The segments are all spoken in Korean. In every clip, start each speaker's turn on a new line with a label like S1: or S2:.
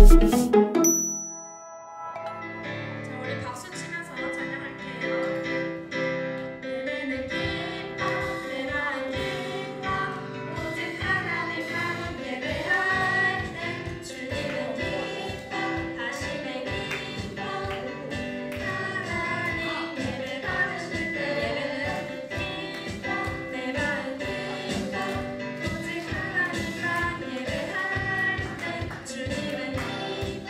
S1: 우리 박수 치면서 찬양할게요. 예배는 기뻐, 내 마음 기뻐, 오직 하나님만 예배할 때 주님은 기뻐, 하심에 기뻐, 하나님 예배 받으실 때 예배는 기뻐, 내 마음 기뻐, 오직 하나님만 예배할 때 주님은 기뻐,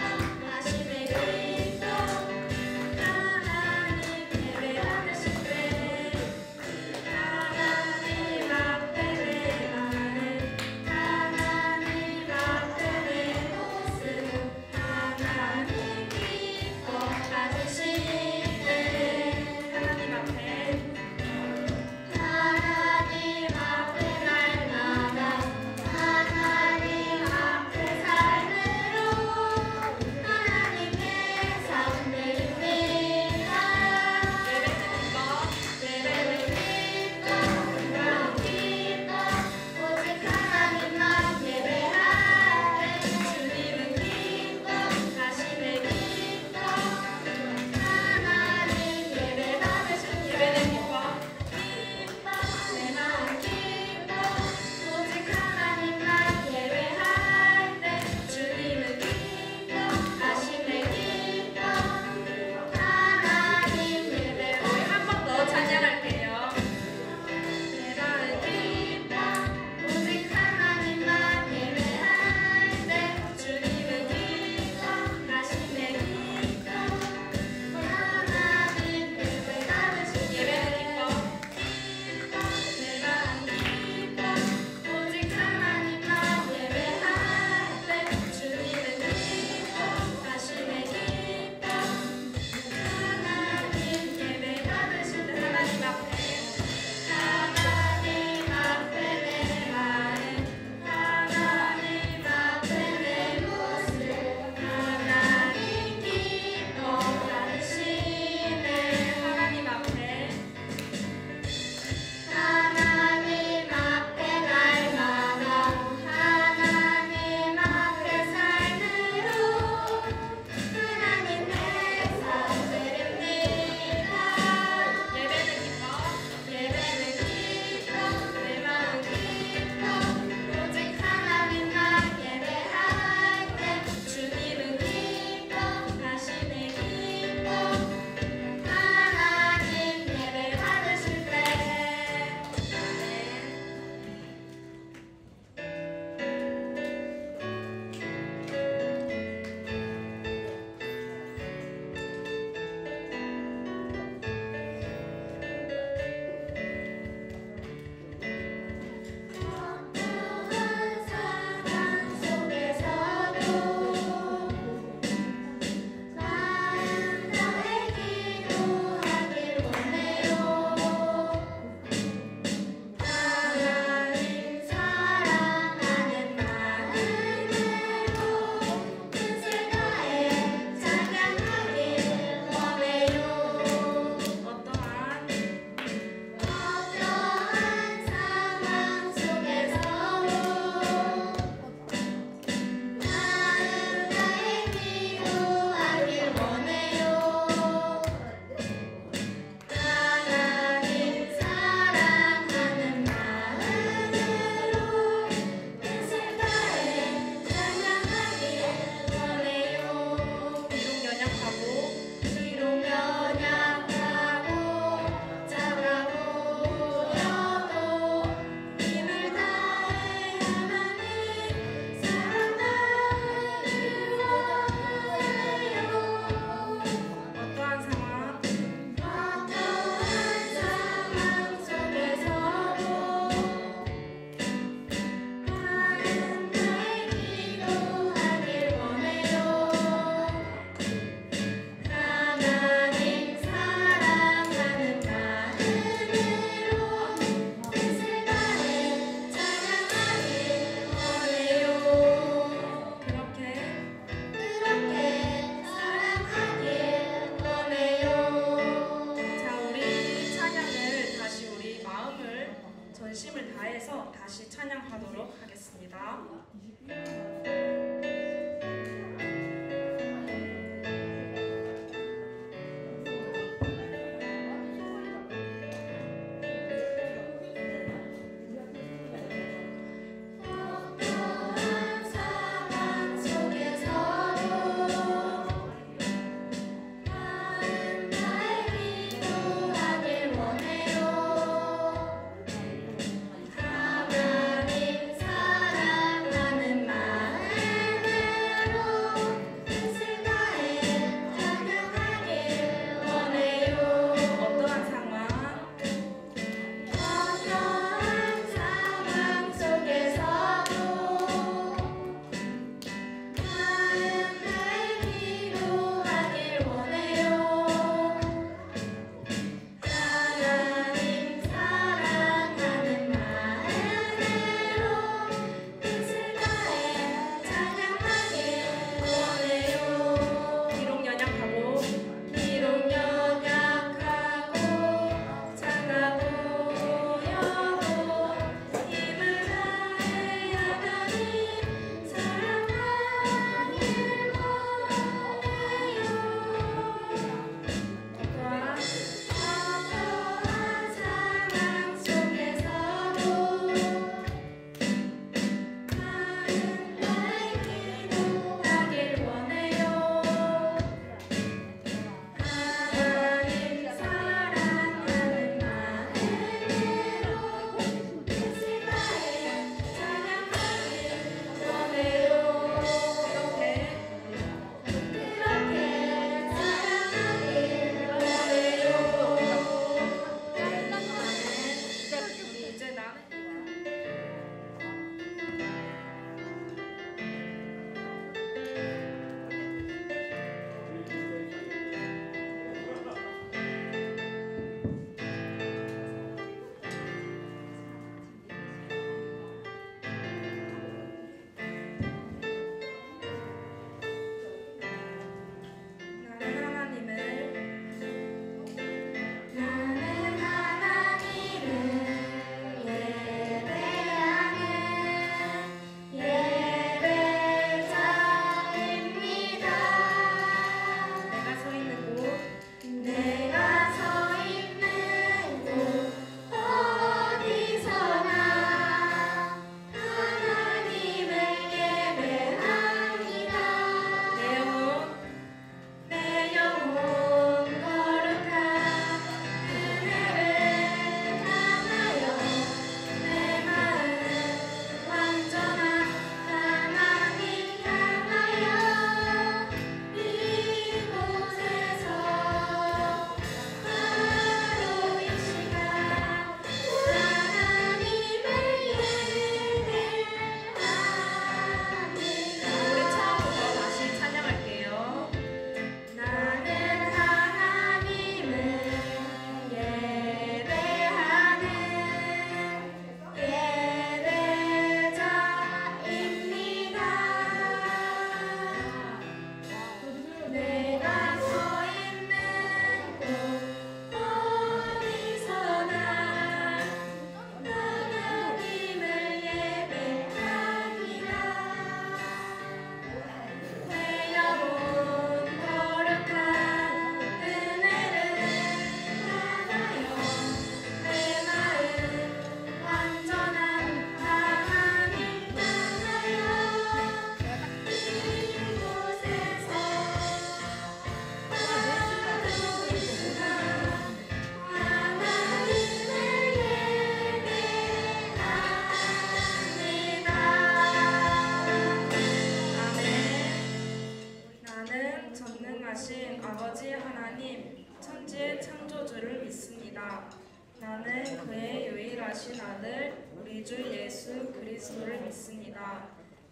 S2: 전능하신 아버지 하나님, 천지의 창조주를 믿습니다. 나는 그의 유일하신 아들, 우리 주 예수 그리스도를 믿습니다.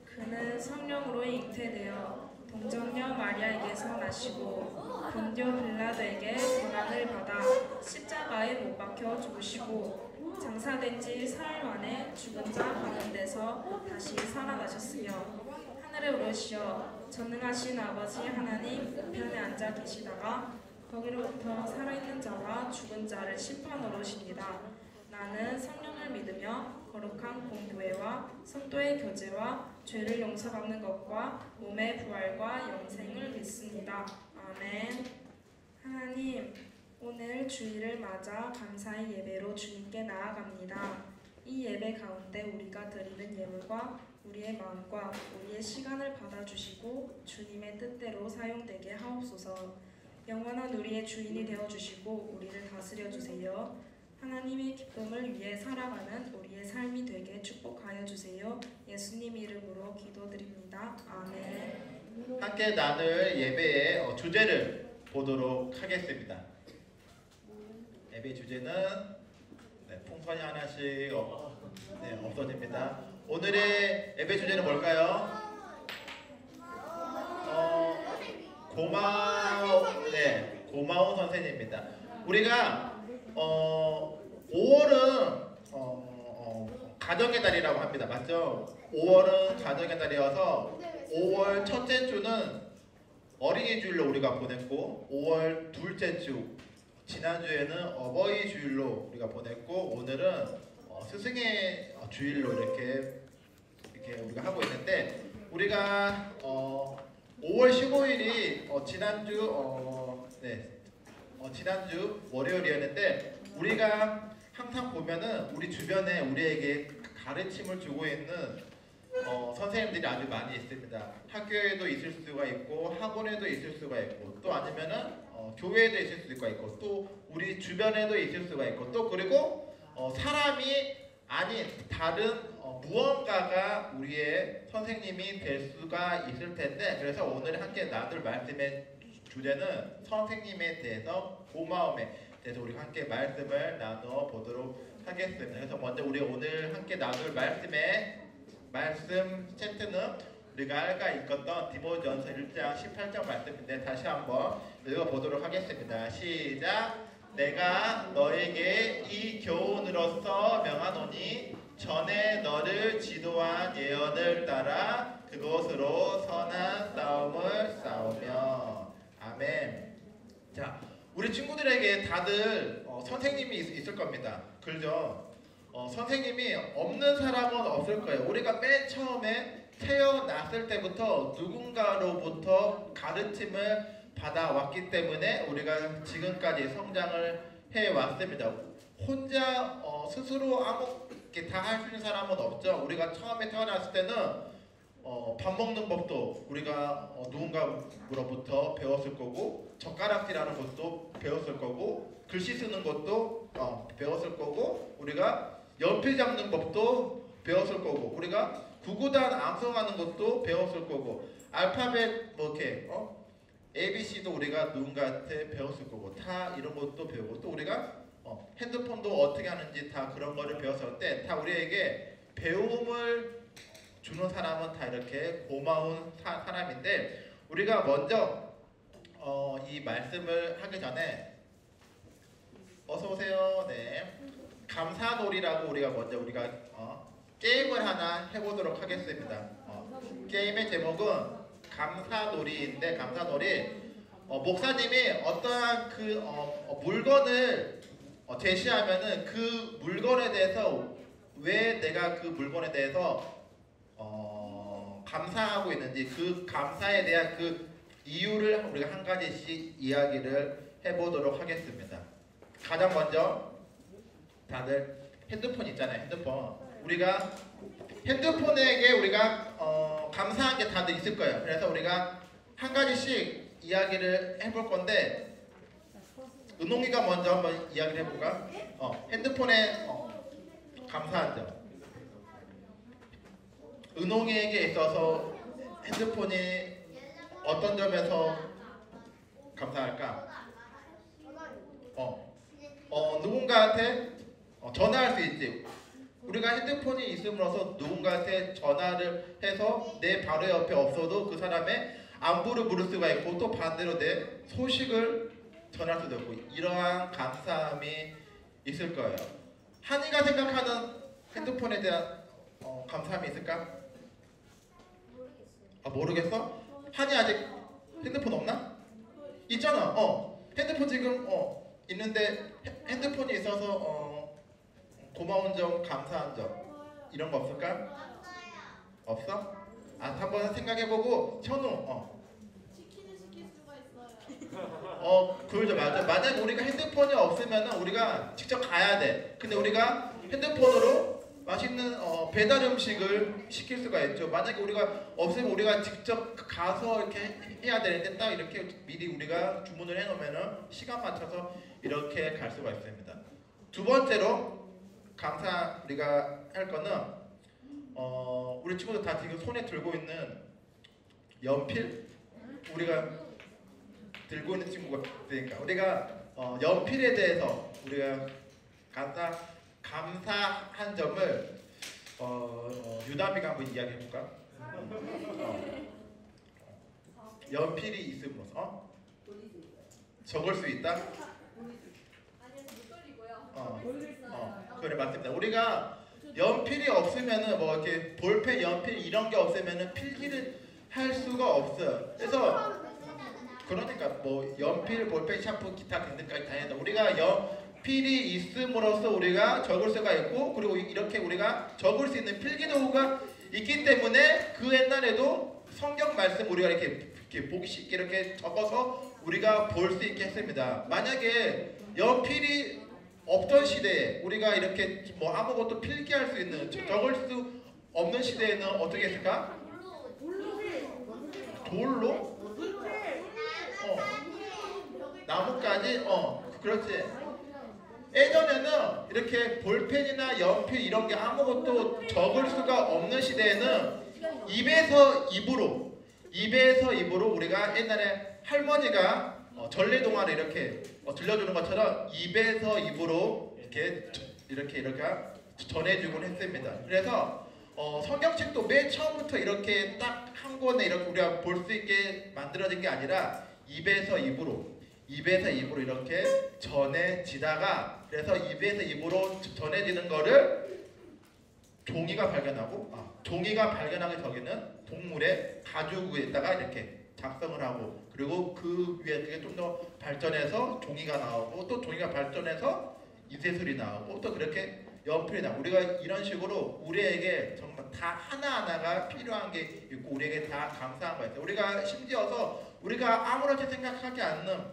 S2: 그는 성령으로 잉태되어 동정녀 마리아에게서 나시고 본디오 빌라도에게 고난을 받아 십자가에 못 박혀 죽으시고 장사된 지 사흘 만에 죽은 자 가운데서 다시 살아나셨으며 하늘에 오르시어 전능하신 아버지 하나님 우편에 앉아 계시다가 거기로부터 살아있는 자와 죽은 자를 심판하러 오십니다. 나는 성령을 믿으며 거룩한 공교회와 성도의 교제와 죄를 용서받는 것과 몸의 부활과 영생을 믿습니다. 아멘. 하나님, 오늘 주일을 맞아 감사의 예배로 주님께 나아갑니다. 이 예배 가운데 우리가 드리는 예물과 우리의 마음과 우리의 시간을 받아주시고 주님의 뜻대로 사용되게 하옵소서. 영원한 우리의 주인이 되어주시고 우리를 다스려 주세요. 하나님의 기쁨을 위해 살아가는 우리의 삶이 되게 축복하여 주세요. 예수님 이름으로 기도드립니다. 아멘.
S3: 함께 나눌 예배의 주제를 보도록 하겠습니다. 예배 주제는 풍선이 하나씩 없어집니다. 오늘의 예배 주제는 뭘까요? 고마운 선생님입니다. 우리가 5월은 가정의 달이라고 합니다. 맞죠? 5월은 가정의 달이어서 5월 첫째 주는 어린이 주일로 우리가 보냈고 5월 둘째 주 지난주에는 어버이 주일로 우리가 보냈고 오늘은 스승의 주일로 이렇게 우리가 하고 있는데 우리가 5월 15일이 지난주 월요일이었는데 우리가 항상 보면은 우리 주변에 우리에게 가르침을 주고 있는 선생님들이 아주 많이 있습니다. 학교에도 있을 수가 있고 학원에도 있을 수가 있고 또 아니면은 교회에도 있을 수가 있고 또 우리 주변에도 있을 수가 있고 또 그리고 사람이 아닌 다른 무언가가 우리의 선생님이 될 수가 있을 텐데 그래서 오늘 함께 나눌 말씀의 주제는 선생님에 대해서 고마움에 대해서 우리 함께 말씀을 나눠 보도록 하겠습니다. 그래서 먼저 우리 오늘 함께 나눌 말씀 챕터는 우리가 아까 읽었던 디모데전서 1장 18절 말씀인데 다시 한번 읽어보도록 하겠습니다. 시작! 내가 너에게 이 교훈으로서 명하노니 전에 너를 지도한 예언을 따라 그것으로 선한 싸움을 싸우며 아멘. 자, 우리 친구들에게 다들 선생님이 있을 겁니다. 그렇죠? 선생님이 없는 사람은 없을 거예요. 우리가 맨 처음에 태어났을 때부터 누군가로부터 가르침을 받아왔기 때문에 우리가 지금까지 성장을 해왔습니다. 혼자 스스로 아무렇게 다 할 수 있는 사람은 없죠. 우리가 처음에 태어났을 때는 밥 먹는 법도 우리가 누군가로부터 배웠을 거고 젓가락질하는 것도 배웠을 거고 글씨 쓰는 것도 배웠을 거고 우리가 연필 잡는 법도 배웠을 거고 우리가 구구단 암송하는 것도 배웠을 거고 알파벳 이렇게 ABC도 우리가 누군가한테 배웠을 거고 다 이런 것도 배우고 또 우리가 핸드폰도 어떻게 하는지 다 그런 거를 배웠을 때 다 우리에게 배움을 주는 사람은 다 이렇게 고마운 사람인데 우리가 먼저 이 말씀을 하기 전에 어서 오세요. 네. 감사놀이라고 우리가 게임을 하나 해보도록 하겠습니다. 게임의 제목은 감사놀이인데 감사놀이 목사님이 어떠한 그 물건을 제시하면은 그 물건에 대해서 왜 내가 그 물건에 대해서 감사하고 있는지 그 감사에 대한 그 이유를 우리가 한 가지씩 이야기를 해보도록 하겠습니다. 가장 먼저 다들 핸드폰 있잖아요. 핸드폰 우리가 핸드폰에게 우리가 감사한 게 다들 있을 거예요. 그래서 우리가 한 가지씩 이야기를 해볼 건데 은홍이가 먼저 한번 이야기를 해볼까? 핸드폰에 감사한 점. 은홍이에게 있어서 핸드폰이 어떤 점에서 감사할까? 누군가한테 전화할 수 있지. 우리가 핸드폰이 있음으로써 누군가한테 전화를 해서 내 바로 옆에 없어도 그 사람의 안부를 물을 수가 있고 또 반대로 내 소식을 전할 수도 있고 이러한 감사함이 있을 거예요. 한이가 생각하는 핸드폰에 대한 감사함이 있을까? 모르겠어? 한이 아직 핸드폰 없나? 있잖아. 핸드폰 지금 있는데 핸드폰이 있어서 고마운 점, 감사한 점 이런 거 없을까? 없어? 한번 생각해보고 현우
S1: 치킨을 시킬 수가 있어요.
S3: 그죠. 맞아. 만약 우리가 핸드폰이 없으면 우리가 직접 가야 돼. 근데 우리가 핸드폰으로 맛있는 배달 음식을 시킬 수가 있죠. 만약에 우리가 없으면 우리가 직접 가서 이렇게 해야 되는데 딱 이렇게 미리 우리가 주문을 해놓으면은 시간 맞춰서 이렇게 갈 수가 있습니다. 두 번째로 감사 우리가 할 거는 우리 친구들 다 지금 손에 들고 있는 연필 우리가 들고 있는 친구가 있으니까 우리가 연필에 대해서 우리가 감사한 점을 유담이가 한번 이야기해 볼까? 연필이 있음으로써 적을 수 있다?
S1: 아니요, 못 돌리고요.
S3: 그래 맞습니다. 우리가 연필이 없으면은 뭐 이렇게 볼펜, 연필 이런 게 없으면은 필기를 할 수가 없어요. 그래서 그러니까 뭐 연필, 볼펜, 샤프, 기타 등등까지 다 해서 우리가 연필이 있음으로써 우리가 적을 수가 있고 그리고 이렇게 우리가 적을 수 있는 필기 도구가 있기 때문에 그 옛날에도 성경 말씀 우리가 이렇게 보기 쉽게 이렇게 적어서 우리가 볼 수 있게 했습니다. 만약에 연필이 없던 시대에 우리가 이렇게 뭐 아무것도 필기할 수 있는 적을 수 없는 시대에는 어떻게 했을까? 돌로? 나뭇가지? 그렇지. 예전에는 이렇게 볼펜이나 연필 이런 게 아무것도 적을 수가 없는 시대에는 입에서 입으로 우리가 옛날에 할머니가 전래동화를 이렇게 들려주는 것처럼 입에서 입으로 이렇게 전해주곤 했습니다. 그래서 성경책도 맨 처음부터 이렇게 딱 한 권에 이렇게 우리가 볼 수 있게 만들어진 게 아니라 입에서 입으로 이렇게 전해지다가 그래서 입에서 입으로 전해지는 거를 종이가 발견하기 전에는 동물의 가죽 위에다가 이렇게 작성을 하고 그리고 그 위에 그게 좀 더 발전해서 종이가 나오고 또 종이가 발전해서 인쇄술이 나오고 또 그렇게 연필이 나오고 우리가 이런 식으로 우리에게 정말 다 하나하나가 필요한 게 있고 우리에게 다 감사한 거 있어요. 우리가 심지어서 우리가 아무렇게 생각하지 않는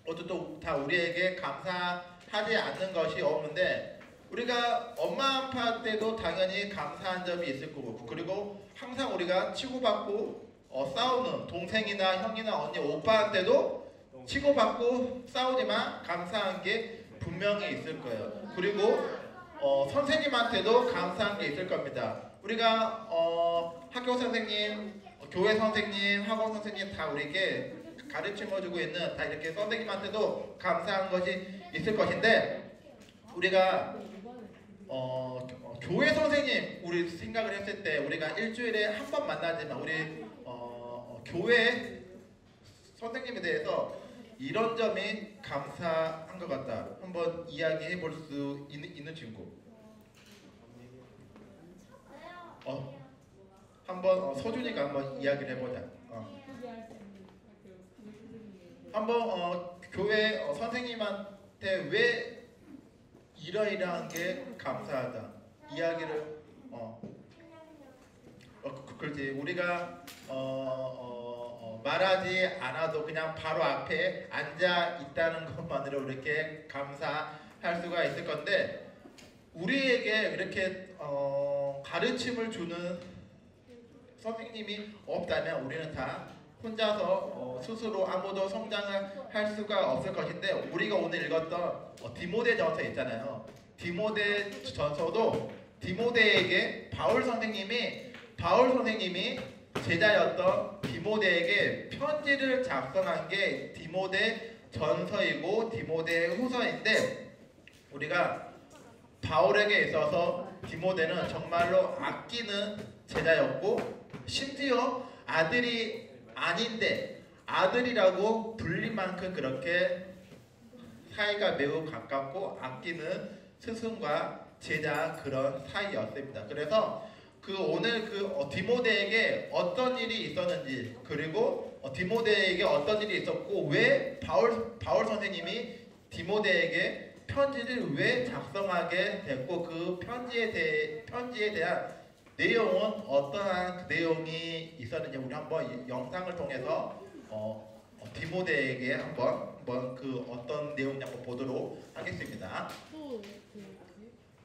S3: 것도 다 우리에게 감사하지 않는 것이 없는데 우리가 엄마 아빠 때도 당연히 감사한 점이 있을 거고 그리고 항상 우리가 치고받고 싸우는 동생이나 형이나 언니 오빠한테도 치고받고 싸우지만 감사한 게 분명히 있을 거예요. 그리고 선생님한테도 감사한 게 있을 겁니다. 우리가 학교 선생님, 교회 선생님, 학원 선생님 다 우리에게 가르쳐주고 있는 다 이렇게 선생님한테도 감사한 것이 있을 것인데 우리가 교회 선생님 우리 생각을 했을 때 우리가 일주일에 한 번 만나지만 우리 교회 선생님에 대해서 이런 점이 감사한 것 같다. 한번 이야기해 볼 수 있는 친구. 한번 서준이가 한번 이야기를 해보자. 한번 교회 선생님한테 왜 이러이러한 게 감사하다 이야기를 그렇지. 우리가 말하지 않아도 그냥 바로 앞에 앉아 있다는 것만으로 이렇게 감사할 수가 있을 건데 우리에게 이렇게 가르침을 주는 선생님이 없다면 우리는 다 혼자서 스스로 아무도 성장을 할 수가 없을 것인데 우리가 오늘 읽었던 디모데전서 있잖아요. 디모데전서도 디모데에게 바울 선생님이 제자였던 디모데에게 편지를 작성한 게 디모데 전서이고 디모데 후서인데, 우리가 바울에게 있어서 디모데는 정말로 아끼는 제자였고, 심지어 아들이 아닌데 아들이라고 불릴 만큼 그렇게 사이가 매우 가깝고 아끼는 스승과 제자 그런 사이였습니다. 그래서 오늘 디모데에게 어떤 일이 있었는지, 그리고 디모데에게 어떤 일이 있었고 왜 바울 선생님이 디모데에게 편지를 왜 작성하게 됐고 그 편지에 대한 내용은 어떠한 그 내용이 있었는지 우리 한번 이 영상을 통해서 디모데에게 한번 그 어떤 내용인지 한번 보도록 하겠습니다.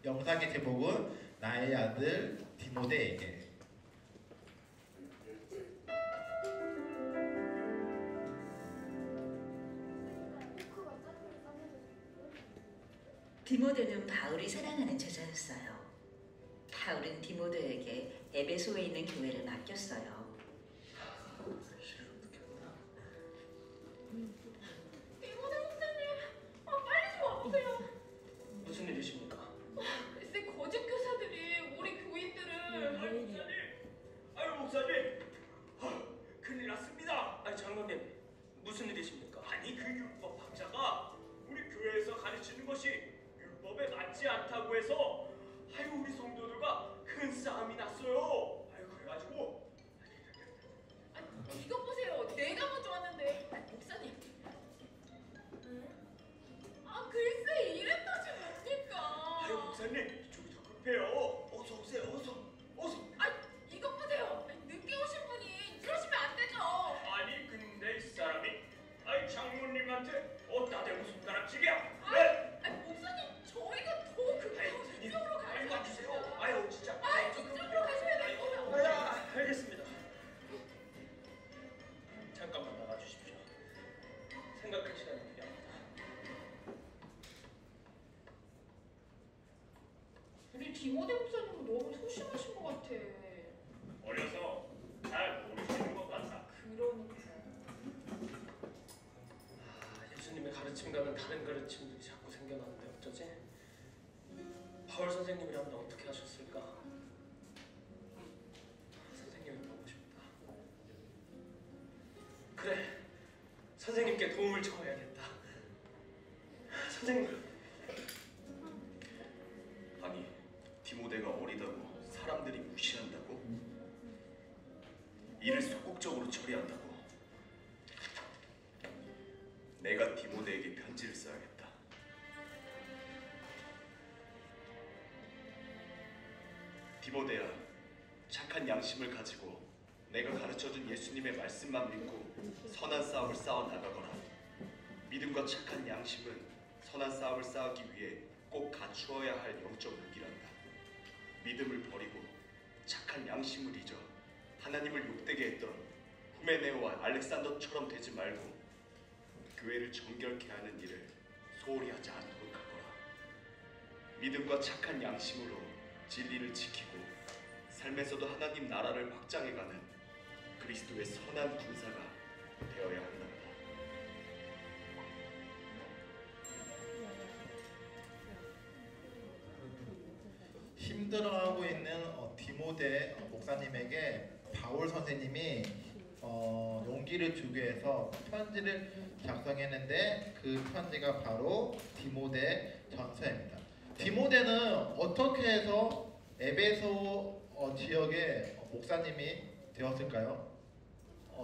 S3: 영상의 제목은 나의 아들 디모데에게.
S4: 디모데는 바울이 사랑하는 제자였어요. 바울은 디모데에게 에베소에 있는 교회를 맡겼어요.
S1: 디모데 목사님, 빨리 좀 와보세요.
S5: 무슨 일이십니까?
S1: 글쎄 거짓 교사들이 우리 교인들을.
S5: 목사님, 큰일 났습니다. 장로님, 무슨 일이십니까?
S6: 아니 그 율법 학자가 우리 교회에서 가르치는 것이 율법에 맞지 않다고 해서 우리 성도들과 큰 싸움이 났어요. 그래가지고
S1: 이것 보세요. 내가 먼저 왔는데. 목사님. 글쎄 이랬다지 뭡니까?
S6: 목사님 이쪽이 더 급해요. 어서 오세요. 어서.
S1: 이것 보세요. 늦게 오신 분이 이러시면 안 되죠.
S6: 아니 근데 이 사람이 장모님한테 어디다 대고 손가락질이야?
S1: 목사님 저희가 더 급해요. 이쪽으로 가야 돼요.
S6: 와주세요. 진짜.
S1: 이쪽으로 가셔야 돼요.
S5: 알겠습니다. 잠깐만 나가주십시오. 생각할 시간이 필요합니다.
S1: 우리 디모데 목사님은 너무 소심하신 것 같아.
S6: 어려서 잘 모르시는 것 같아.
S1: 그러니까.
S5: 예수님의 가르침과는 다른 가르침들이 자꾸 생겨나는데 어쩌지? 바울 선생님이라면 어떻게 하셨을까? 선생님을 보고 싶다. 그래, 선생님께 도움을 청해야겠다. 선생님.
S6: 아니 디모데가 어리다고 사람들이 무시한다고? 일을 소극적으로 처리한다고? 내가 디모데에게 편지를 써야겠다. 디모데야, 착한 양심을 가지고 내가 가르쳐준 예수님의 말씀만 믿고 선한 싸움을 싸워 나가거라. 믿음과 착한 양심은 선한 싸움을 싸우기 위해 꼭 갖추어야 할 영적 무기란다. 믿음을 버리고 착한 양심을 잊어 하나님을 욕되게 했던 후메네오와 알렉산더처럼 되지 말고 교회를 정결케 하는 일을 소홀히 하지 않도록 하거라. 믿음과 착한 양심으로 진리를 지키고 삶에서도 하나님 나라를 확장해가는 그리스도의 선한 군사가 되어야 한단다.
S3: 힘들어하고 있는 디모데 목사님에게 바울 선생님이 용기를 주기 위해서 편지를 작성했는데 그 편지가 바로 디모데 전서입니다. 디모데는 어떻게 해서 에베소 지역의 목사님이 되었을까요?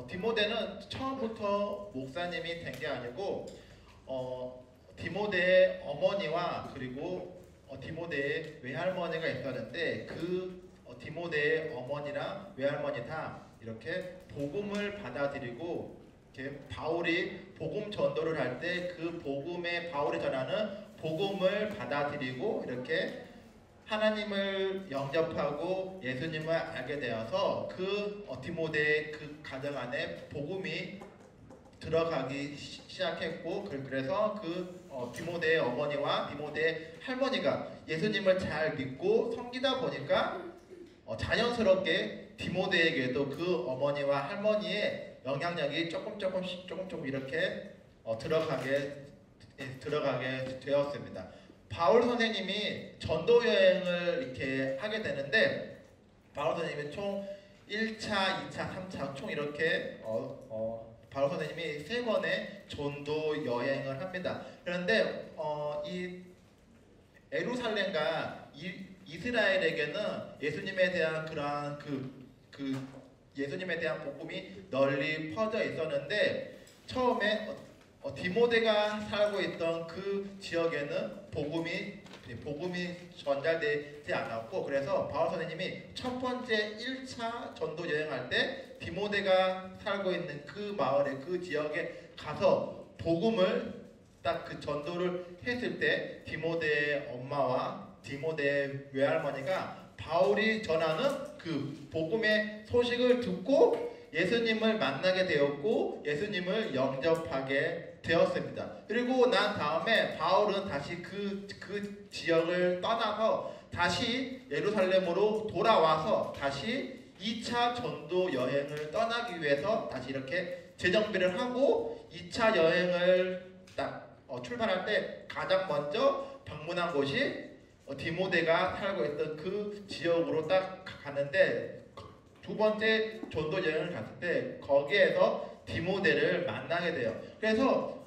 S3: 디모데는 처음부터 목사님이 된 게 아니고 디모데의 어머니와 그리고 디모데의 외할머니가 있었는데 그 디모데의 어머니랑 외할머니 다 이렇게 복음을 받아들이고 이렇게 바울이 복음 전도를 할 때 그 복음에 바울이 전하는 복음을 받아들이고 이렇게 하나님을 영접하고 예수님을 알게 되어서 그 디모데의 그 가정 안에 복음이 들어가기 시작했고 그래서 그 디모데의 어머니와 디모데의 할머니가 예수님을 잘 믿고 섬기다 보니까 자연스럽게 디모데에게도 그 어머니와 할머니의 영향력이 조금씩 이렇게 들어가게 되었습니다. 바울 선생님이 전도 여행을 이렇게 하게 되는데 바울 선생님이 총 1차, 2차, 3차 총 이렇게 바울 선생님이 3번의 전도 여행을 합니다. 그런데 이 예루살렘과 이스라엘에게는 예수님에 대한 그러한 예수님에 대한 복음이 널리 퍼져 있었는데 처음에 디모데가 살고 있던 그 지역에는 복음이 전달되지 않았고 그래서 바울 선생님이 첫 번째 1차 전도 여행할 때 디모데가 살고 있는 그 마을에 그 지역에 가서 복음을 딱 그 전도를 했을 때 디모데의 엄마와 디모데의 외할머니가 바울이 전하는 그 복음의 소식을 듣고 예수님을 만나게 되었고 예수님을 영접하게 되었습니다. 그리고 난 다음에 바울은 다시 그 지역을 떠나서 다시 예루살렘으로 돌아와서 다시 2차 전도 여행을 떠나기 위해서 다시 이렇게 재정비를 하고 2차 여행을 딱 출발할 때 가장 먼저 방문한 곳이 디모데가 살고 있던 그 지역으로 딱 가는데 두 번째 전도 여행을 갔을 때 거기에서 디모데를 만나게 돼요. 그래서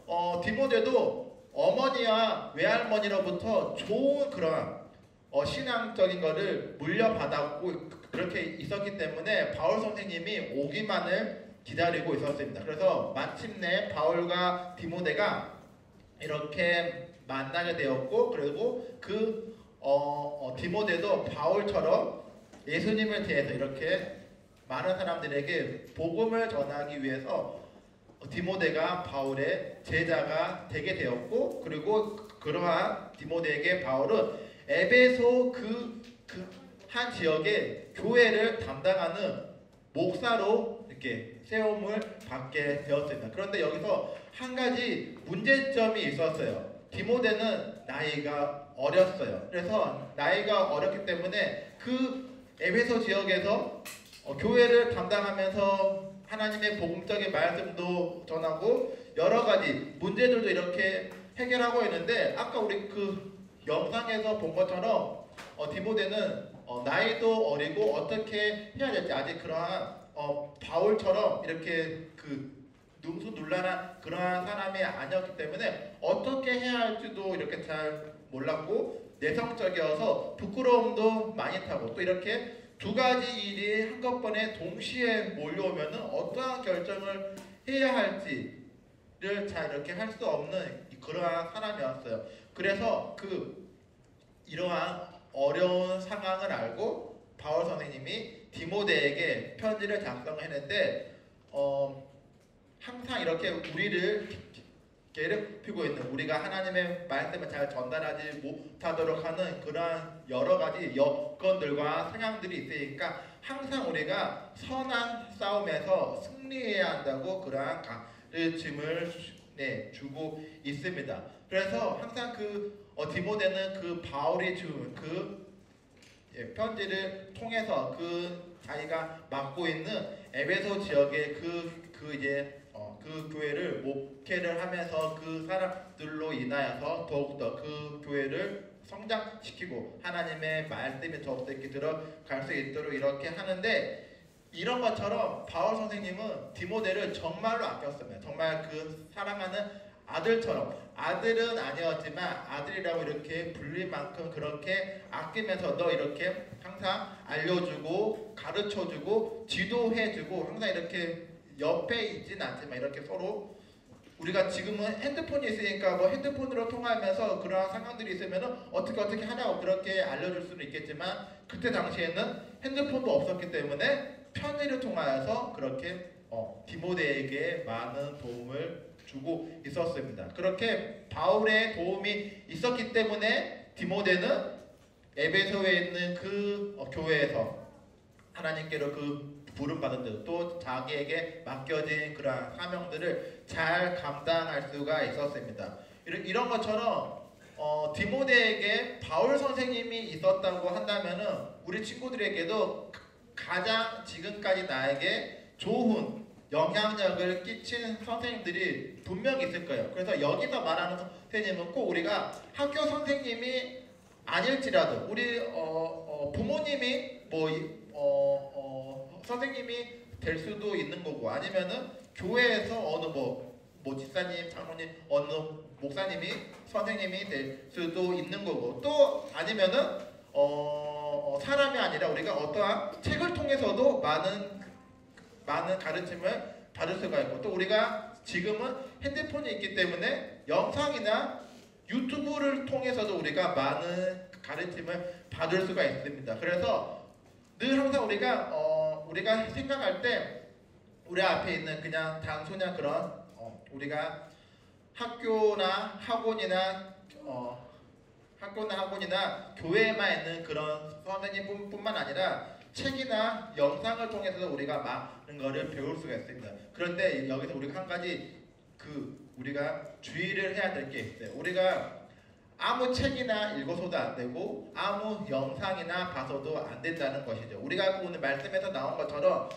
S3: 디모데도 어머니와 외할머니로부터 좋은 그런 신앙적인 거를 물려받았고 그렇게 있었기 때문에 바울 선생님이 오기만을 기다리고 있었습니다. 그래서 마침내 바울과 디모데가 이렇게 만나게 되었고 그리고 디모데도 바울처럼 예수님을 대해서 이렇게 많은 사람들에게 복음을 전하기 위해서 디모데가 바울의 제자가 되게 되었고 그리고 그러한 디모데에게 바울은 에베소 한 지역의 교회를 담당하는 목사로 이렇게 세움을 받게 되었습니다. 그런데 여기서 한 가지 문제점이 있었어요. 디모데는 나이가 어렸어요. 그래서 나이가 어렸기 때문에 그 에베소 지역에서 교회를 담당하면서 하나님의 복음적인 말씀도 전하고 여러 가지 문제들도 이렇게 해결하고 있는데 아까 우리 그 영상에서 본 것처럼 디모데는 나이도 어리고 어떻게 해야 될지 아직 그러한 바울처럼 이렇게 능수능란한 그러한 사람이 아니었기 때문에 어떻게 해야 할지도 이렇게 잘 몰랐고 내성적이어서 부끄러움도 많이 타고 또 이렇게 두 가지 일이 한꺼번에 동시에 몰려오면은 어떠한 결정을 해야 할지를 잘 이렇게 할 수 없는 그러한 사람이었어요. 그래서 이러한 어려운 상황을 알고 바울 선생님이 디모데에게 편지를 작성했는데 항상 이렇게 우리를 괴롭히고 있는 우리가 하나님의 말씀을 잘 전달하지 못하도록 하는 그러한 여러 가지 여건들과 상황들이 있으니까 항상 우리가 선한 싸움에서 승리해야 한다고 그러한 가르침을 주고 있습니다. 그래서 항상 디모데는 바울이 준 편지를 통해서 자기가 맡고 있는 에베소 지역의 그 교회를 목회를 하면서 그 사람들로 인하여서 더욱더 그 교회를 성장시키고 하나님의 말씀이 더욱더 이렇게 들어갈 수 있도록 이렇게 하는데 이런 것처럼 바울 선생님은 디모데를 정말로 아꼈습니다. 정말 사랑하는 아들처럼 아들은 아니었지만 아들이라고 이렇게 불릴 만큼 그렇게 아끼면서 너 이렇게 항상 알려주고 가르쳐주고 지도해주고 항상 이렇게 옆에 있진 않지만 이렇게 서로 우리가 지금은 핸드폰이 있으니까 핸드폰으로 통화하면서 그러한 상황들이 있으면 어떻게 하냐고 그렇게 알려줄 수는 있겠지만 그때 당시에는 핸드폰도 없었기 때문에 편지를 통하여서 그렇게 디모데에게 많은 도움을 주고 있었습니다. 그렇게 바울의 도움이 있었기 때문에 디모데는 에베소에 있는 교회에서 하나님께로 부름받은 듯 또 자기에게 맡겨진 그러한 사명들을 잘 감당할 수가 있었습니다. 이런 것처럼 디모데에게 바울 선생님이 있었다고 한다면은 우리 친구들에게도 가장 지금까지 나에게 좋은 영향력을 끼친 선생님들이 분명히 있을 거예요. 그래서 여기서 말하는 선생님은 꼭 우리가 학교 선생님이 아닐지라도 우리 부모님이 선생님이 될 수도 있는 거고, 아니면은 교회에서 어느 뭐 집사님, 장로님, 어느 목사님이 선생님이 될 수도 있는 거고, 또 아니면은 사람이 아니라 우리가 어떠한 책을 통해서도 많은 가르침을 받을 수가 있고, 또 우리가 지금은 핸드폰이 있기 때문에 영상이나 유튜브를 통해서도 우리가 많은 가르침을 받을 수가 있습니다. 그래서 늘 항상 우리가 생각할 때 우리 앞에 있는 그냥 단순한 그런 우리가 학교나 학원이나 교회에만 있는 그런 선생님뿐만 아니라 책이나 영상을 통해서도 우리가 많은 것을 배울 수가 있습니다. 그런데 여기서 우리가 한 가지 우리가 주의를 해야 될 게 있어요. 우리가 아무 책이나 읽어서도 안 되고 아무 영상이나 봐서도 안 된다는 것이죠. 우리가 오늘 말씀에서 나온 것처럼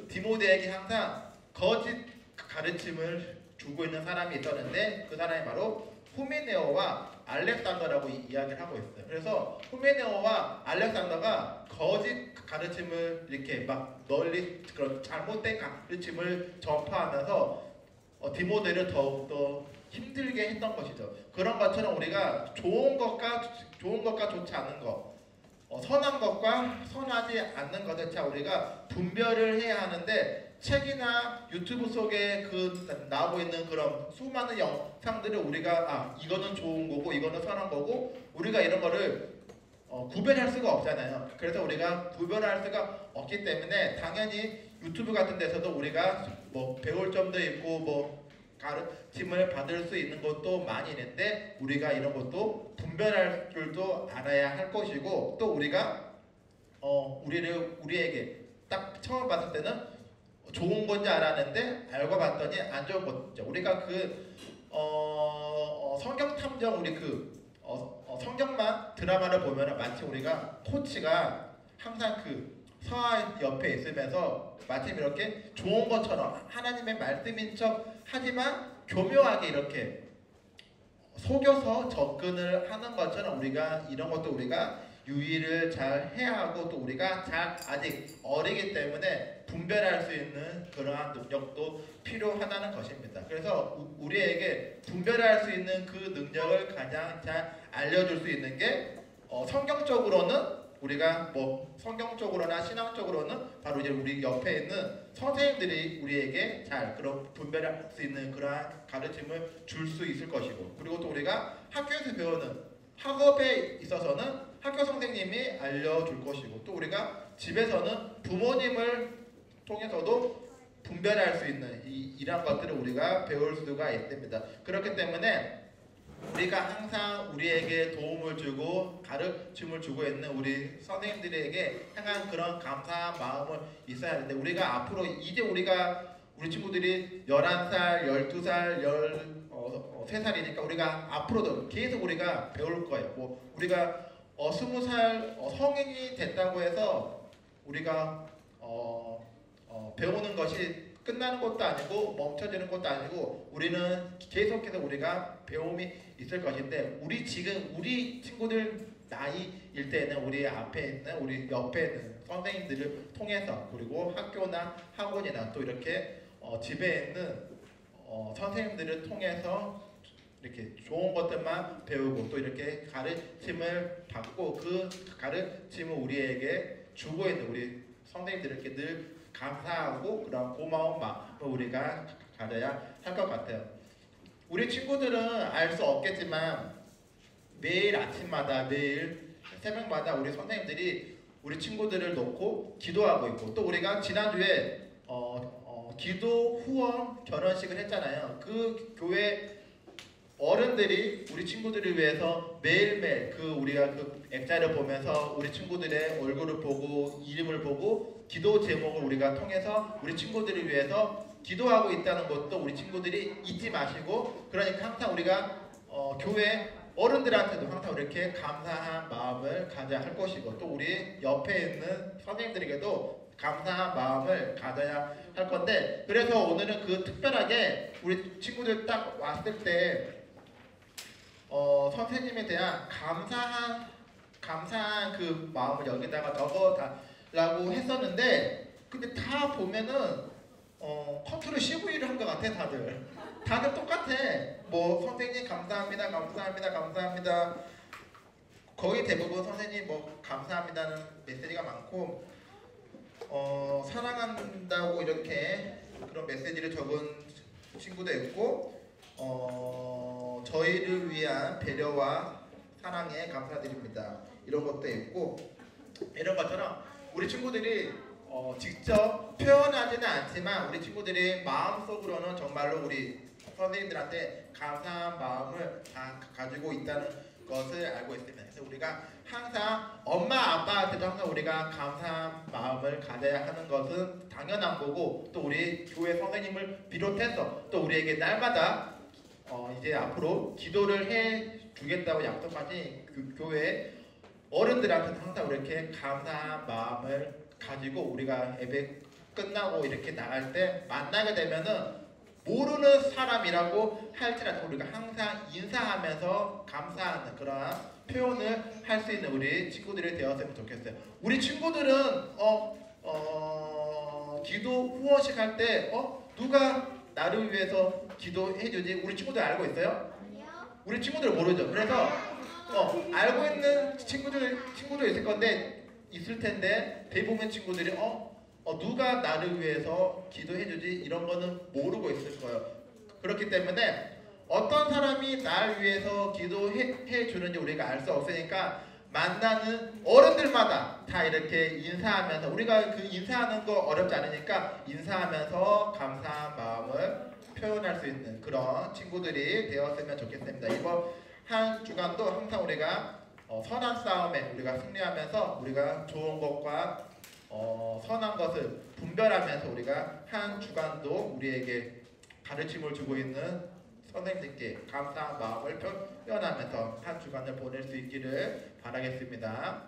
S3: 디모데에게 항상 거짓 가르침을 주고 있는 사람이 있었는데, 그 사람이 바로 후메네오와 알렉산더라고 이야기를 하고 있어요. 그래서 후메네오와 알렉산더가 거짓 가르침을 이렇게 막 널리 그런 잘못된 가르침을 전파하면서 디모데를 더욱더 힘들게 했던 것이죠. 그런 것처럼 우리가 좋은 것과 좋지 않은 것, 선한 것과 선하지 않는 것을 참 우리가 분별을 해야 하는데, 책이나 유튜브 속에 나오고 있는 그런 수많은 영상들을 우리가 이거는 좋은 거고 이거는 선한 거고 우리가 이런 거를 구별할 수가 없잖아요. 그래서 우리가 구별할 수가 없기 때문에 당연히 유튜브 같은 데서도 우리가 배울 점도 있고 가르침을 받을 수 있는 것도 많이 있는데, 우리가 이런 것도 분별할 줄도 알아야 할 것이고, 또 우리가 우리에게 딱 처음 봤을 때는 좋은 건지 알았는데 알고 봤더니 안 좋은 거죠. 우리가 성경 탐정 성경만 드라마를 보면 마치 우리가 코치가 항상 서아 옆에 있으면서 마치 이렇게 좋은 것처럼 하나님의 말씀인 척 하지만 교묘하게 이렇게 속여서 접근을 하는 것처럼 우리가 이런 것도 우리가 유의를 잘 해야 하고, 또 우리가 아직 어리기 때문에 분별할 수 있는 그러한 능력도 필요하다는 것입니다. 그래서 우리에게 분별할 수 있는 그 능력을 가장 잘 알려줄 수 있는 게 성경적으로는 우리가 성경적으로나 신앙적으로는 바로 이제 우리 옆에 있는 선생님들이 우리에게 잘 그런 분별할 수 있는 그러한 가르침을 줄 수 있을 것이고, 그리고 또 우리가 학교에서 배우는 학업에 있어서는 학교 선생님이 알려줄 것이고, 또 우리가 집에서는 부모님을 통해서도 분별할 수 있는 이런 것들을 우리가 배울 수가 있습니다. 그렇기 때문에 우리가 항상 우리에게 도움을 주고 가르침을 주고 있는 우리 선생님들에게 향한 그런 감사한 마음을 있어야 하는데, 우리가 앞으로 이제 우리 친구들이 11살, 12살, 13살이니까 우리가 앞으로도 계속 우리가 배울 거예요. 우리가 20살 성인이 됐다고 해서 우리가 배우는 것이 끝나는 것도 아니고 멈춰지는 것도 아니고 우리는 계속해서 우리가 배움이 있을 것인데, 우리 친구들 나이일 때는 우리 앞에 있는 우리 옆에 있는 선생님들을 통해서, 그리고 학교나 학원이나 또 이렇게 집에 있는 선생님들을 통해서 이렇게 좋은 것들만 배우고 또 이렇게 가르침을 받고, 그 가르침을 우리에게 주고 있는 우리 선생님들에게 늘 감사하고 그런 고마운 마음을 우리가 가져야 할 것 같아요. 우리 친구들은 알 수 없겠지만 매일 아침마다 매일 새벽마다 우리 선생님들이 우리 친구들을 놓고 기도하고 있고, 또 우리가 지난주에 기도 후원 결혼식을 했잖아요. 그 교회 어른들이 우리 친구들을 위해서 매일매일 우리가 액자를 보면서 우리 친구들의 얼굴을 보고 이름을 보고 기도 제목을 우리가 통해서 우리 친구들을 위해서 기도하고 있다는 것도 우리 친구들이 잊지 마시고, 그러니까 항상 우리가 교회 어른들한테도 항상 이렇게 감사한 마음을 가져야 할 것이고 또 우리 옆에 있는 선생님들에게도 감사한 마음을 가져야 할 건데 그래서 오늘은 그 특별하게 우리 친구들 딱 왔을 때 선생님에 대한 감사한 그 마음을 여기다가 적어달라고 했었는데 근데 다 보면은 컨트롤 C9를 한 것 같아 다들 똑같아. 뭐 선생님 감사합니다 감사합니다 거의 대부분 선생님 뭐 감사합니다는 메시지가 많고 사랑한다고 이렇게 그런 메시지를 적은 친구도 있고 저희를 위한 배려와 사랑에 감사드립니다 이런 것도 있고 이런 것처럼 우리 친구들이 직접 표현하지는 않지만 우리 친구들이 마음속으로는 정말로 우리 선생님들한테 감사한 마음을 가지고 있다는 것을 알고 있습니다. 그래서 우리가 항상 엄마 아빠한테도 항상 우리가 감사한 마음을 가져야 하는 것은 당연한 거고 또 우리 교회 선생님을 비롯해서 또 우리에게 날마다 이제 앞으로 기도를 해 주겠다고 약속하신 그 교회 어른들한테는 항상 이렇게 감사한 마음을 가지고 우리가 예배 끝나고 이렇게 나갈 때 만나게 되면은 모르는 사람이라고 할지라도 우리가 항상 인사하면서 감사하는 그런 표현을 할 수 있는 우리 친구들이 되었으면 좋겠어요. 우리 친구들은 기도 후원식 할 때 누가 나를 위해서 기도해 주지? 우리 친구들 알고 있어요? 우리 친구들 모르죠. 그래서 알고 있는 친구도 있을 건데 있을 텐데 대부분 친구들이 누가 나를 위해서 기도해 주지? 이런 거는 모르고 있을 거예요. 그렇기 때문에 어떤 사람이 날 위해서 기도해 주는지 우리가 알 수 없으니까 만나는 어른들마다 다 이렇게 인사하면서 우리가 그 인사하는 거 어렵지 않으니까 인사하면서 감사한 마음을 표현할 수 있는 그런 친구들이 되었으면 좋겠습니다. 이번 한 주간도 항상 우리가 선한 싸움에 우리가 승리하면서 우리가 좋은 것과 선한 것을 분별하면서 우리가 한 주간도 우리에게 가르침을 주고 있는 선생님들께 감사한 마음을 표현하면서 한 주간을 보낼 수 있기를 바라겠습니다.